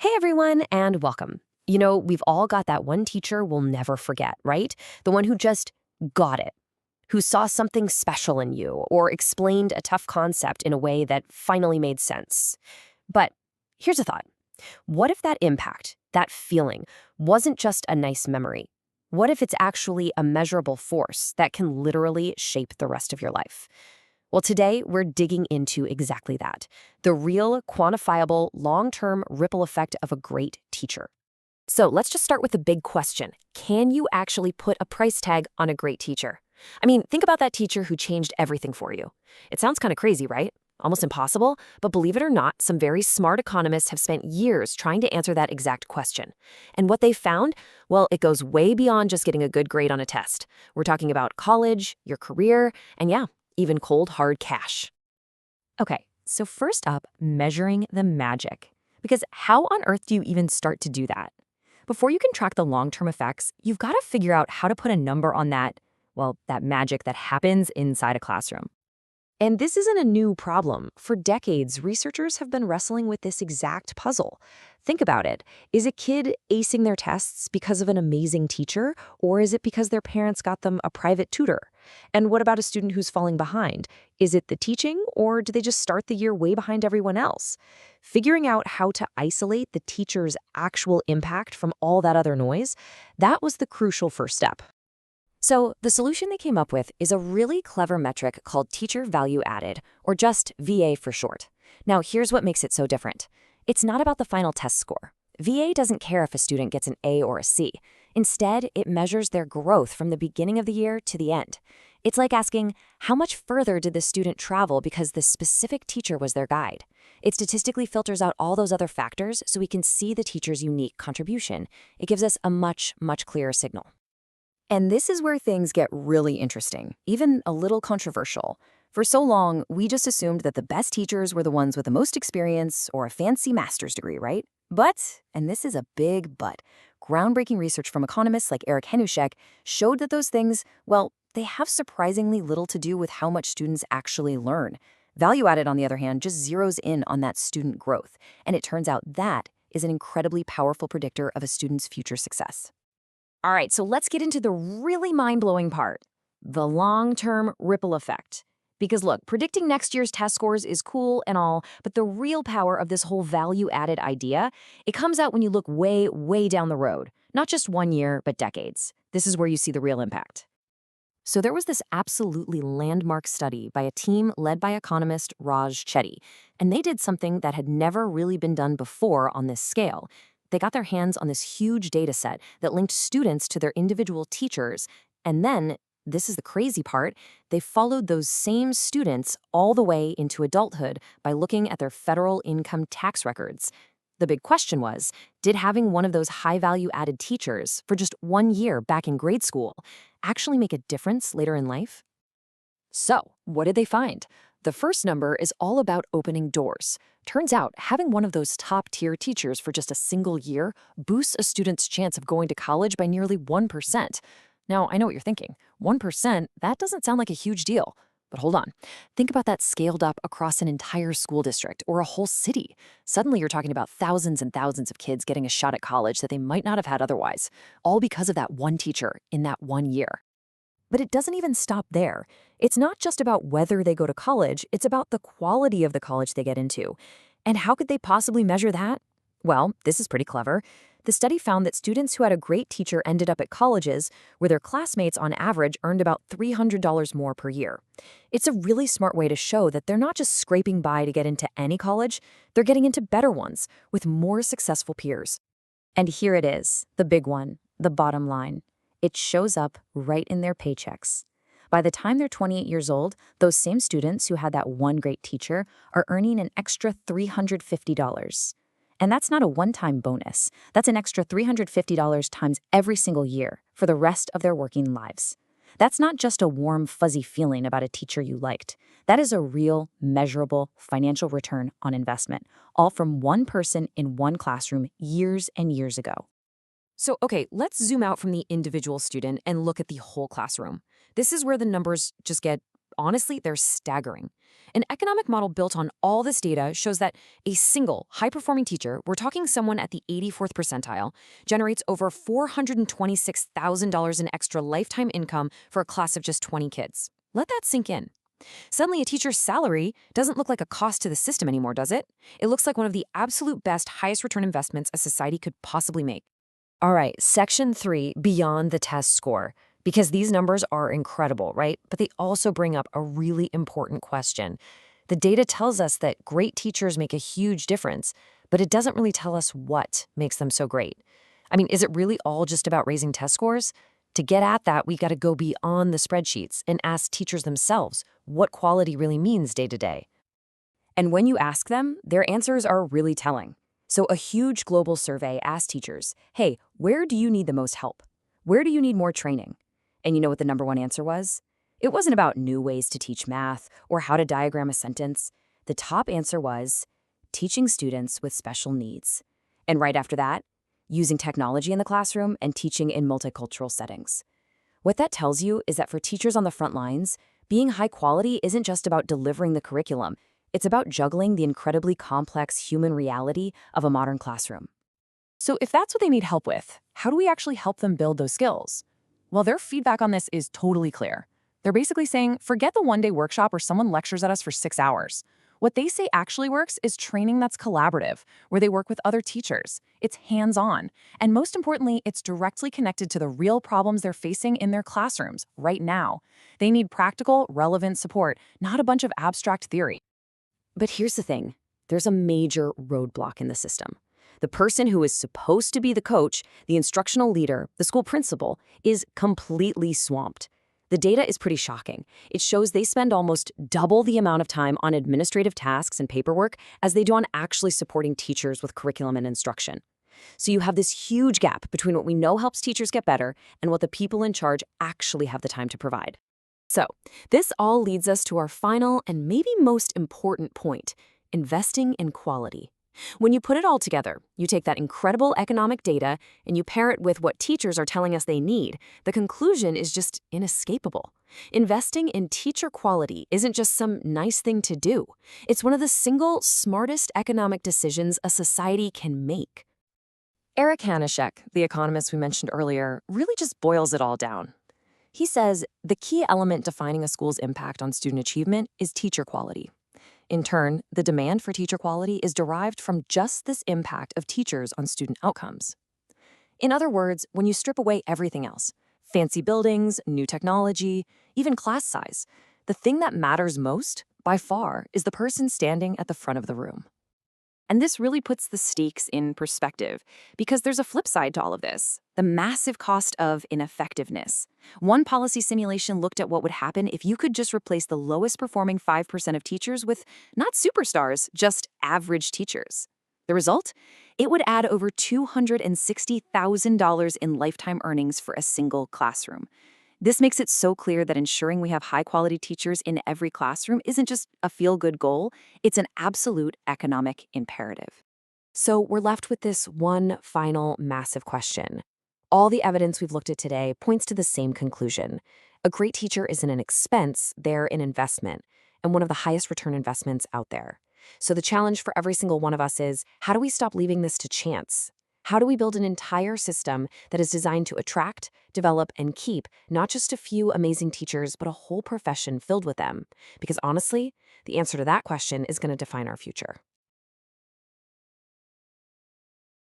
Hey everyone, and welcome. We've all got that one teacher we'll never forget, right? The one who just got it, who saw something special in you or explained a tough concept in a way that finally made sense. But here's a thought. What if that impact, that feeling, wasn't just a nice memory? What if it's actually a measurable force that can literally shape the rest of your life? Well, today we're digging into exactly that, the real, quantifiable, long-term ripple effect of a great teacher. So let's just start with the big question. Can you actually put a price tag on a great teacher? I mean, think about that teacher who changed everything for you. It sounds kind of crazy, right? Almost impossible, but believe it or not, some very smart economists have spent years trying to answer that exact question. And what they found? Well, it goes way beyond just getting a good grade on a test. We're talking about college, your career, and yeah, even cold, hard cash. Okay, so first up, measuring the magic. Because how on earth do you even start to do that? Before you can track the long-term effects, you've got to figure out how to put a number on that, well, that magic that happens inside a classroom. And this isn't a new problem. For decades, researchers have been wrestling with this exact puzzle. Think about it. Is a kid acing their tests because of an amazing teacher, or is it because their parents got them a private tutor? And what about a student who's falling behind? Is it the teaching, or do they just start the year way behind everyone else? Figuring out how to isolate the teacher's actual impact from all that other noise, that was the crucial first step. So the solution they came up with is a really clever metric called teacher value added, or just VA for short. Now, here's what makes it so different. It's not about the final test score. VA doesn't care if a student gets an A or a C. Instead, it measures their growth from the beginning of the year to the end. It's like asking, how much further did the student travel because the specific teacher was their guide? It statistically filters out all those other factors so we can see the teacher's unique contribution. It gives us a much, much clearer signal. And this is where things get really interesting, even a little controversial. For so long, we just assumed that the best teachers were the ones with the most experience or a fancy master's degree, right? But, and this is a big but, groundbreaking research from economists like Eric Hanushek showed that those things, well, they have surprisingly little to do with how much students actually learn. Value added, on the other hand, just zeroes in on that student growth. And it turns out that is an incredibly powerful predictor of a student's future success. All right, so let's get into the really mind-blowing part, the long-term ripple effect. Because look, predicting next year's test scores is cool and all, but the real power of this whole value-added idea, it comes out when you look way, way down the road. Not just 1 year, but decades. This is where you see the real impact. So there was this absolutely landmark study by a team led by economist Raj Chetty, and they did something that had never really been done before on this scale. They got their hands on this huge data set that linked students to their individual teachers, and then, this is the crazy part, they followed those same students all the way into adulthood by looking at their federal income tax records. The big question was, did having one of those high-value added teachers for just 1 year back in grade school actually make a difference later in life? So, what did they find? The first number is all about opening doors. Turns out, having one of those top-tier teachers for just a single year boosts a student's chance of going to college by nearly 1%. Now, I know what you're thinking. 1%, that doesn't sound like a huge deal. But hold on. Think about that scaled up across an entire school district or a whole city. Suddenly, you're talking about thousands and thousands of kids getting a shot at college that they might not have had otherwise, all because of that one teacher in that 1 year. But it doesn't even stop there. It's not just about whether they go to college, it's about the quality of the college they get into. And how could they possibly measure that? Well, this is pretty clever. The study found that students who had a great teacher ended up at colleges where their classmates on average earned about $300 more per year. It's a really smart way to show that they're not just scraping by to get into any college, they're getting into better ones with more successful peers. And here it is, the big one, the bottom line. It shows up right in their paychecks. By the time they're 28 years old, those same students who had that one great teacher are earning an extra $350. And that's not a one-time bonus. That's an extra $350 times every single year for the rest of their working lives. That's not just a warm, fuzzy feeling about a teacher you liked. That is a real, measurable financial return on investment, all from one person in one classroom years and years ago. So, okay, let's zoom out from the individual student and look at the whole classroom. This is where the numbers just get, honestly, they're staggering. An economic model built on all this data shows that a single high-performing teacher, we're talking someone at the 84th percentile, generates over $426,000 in extra lifetime income for a class of just 20 kids. Let that sink in. Suddenly, a teacher's salary doesn't look like a cost to the system anymore, does it? It looks like one of the absolute best, highest return investments a society could possibly make. All right, section 3, beyond the test score. Because these numbers are incredible, right? But they also bring up a really important question. The data tells us that great teachers make a huge difference, but it doesn't really tell us what makes them so great. I mean, is it really all just about raising test scores? To get at that, we got to go beyond the spreadsheets and ask teachers themselves what quality really means day to day. And when you ask them, their answers are really telling. So a huge global survey asked teachers, hey, where do you need the most help? Where do you need more training? And you know what the number one answer was? It wasn't about new ways to teach math or how to diagram a sentence. The top answer was teaching students with special needs. And right after that, using technology in the classroom and teaching in multicultural settings. What that tells you is that for teachers on the front lines, being high quality isn't just about delivering the curriculum. It's about juggling the incredibly complex human reality of a modern classroom. So if that's what they need help with, how do we actually help them build those skills? Well, their feedback on this is totally clear. They're basically saying, forget the one-day workshop where someone lectures at us for 6 hours. What they say actually works is training that's collaborative, where they work with other teachers. It's hands-on. And most importantly, it's directly connected to the real problems they're facing in their classrooms right now. They need practical, relevant support, not a bunch of abstract theory. But here's the thing. There's a major roadblock in the system. The person who is supposed to be the coach, the instructional leader, the school principal, is completely swamped. The data is pretty shocking. It shows they spend almost double the amount of time on administrative tasks and paperwork as they do on actually supporting teachers with curriculum and instruction. So you have this huge gap between what we know helps teachers get better and what the people in charge actually have the time to provide. So this all leads us to our final and maybe most important point, investing in quality. When you put it all together, you take that incredible economic data and you pair it with what teachers are telling us they need, the conclusion is just inescapable. Investing in teacher quality isn't just some nice thing to do. It's one of the single smartest economic decisions a society can make. Eric Hanushek, the economist we mentioned earlier, really just boils it all down. He says the key element defining a school's impact on student achievement is teacher quality. In turn, the demand for teacher quality is derived from just this impact of teachers on student outcomes. In other words, when you strip away everything else, fancy buildings, new technology, even class size, the thing that matters most, by far, is the person standing at the front of the room. And this really puts the stakes in perspective, because there's a flip side to all of this, the massive cost of ineffectiveness. One policy simulation looked at what would happen if you could just replace the lowest performing 5% of teachers with not superstars, just average teachers. The result? It would add over $260,000 in lifetime earnings for a single classroom. This makes it so clear that ensuring we have high-quality teachers in every classroom isn't just a feel-good goal, it's an absolute economic imperative. So we're left with this one final massive question. All the evidence we've looked at today points to the same conclusion. A great teacher isn't an expense, they're an investment, and one of the highest return investments out there. So the challenge for every single one of us is, how do we stop leaving this to chance? How do we build an entire system that is designed to attract, develop, and keep not just a few amazing teachers, but a whole profession filled with them? Because honestly, the answer to that question is going to define our future.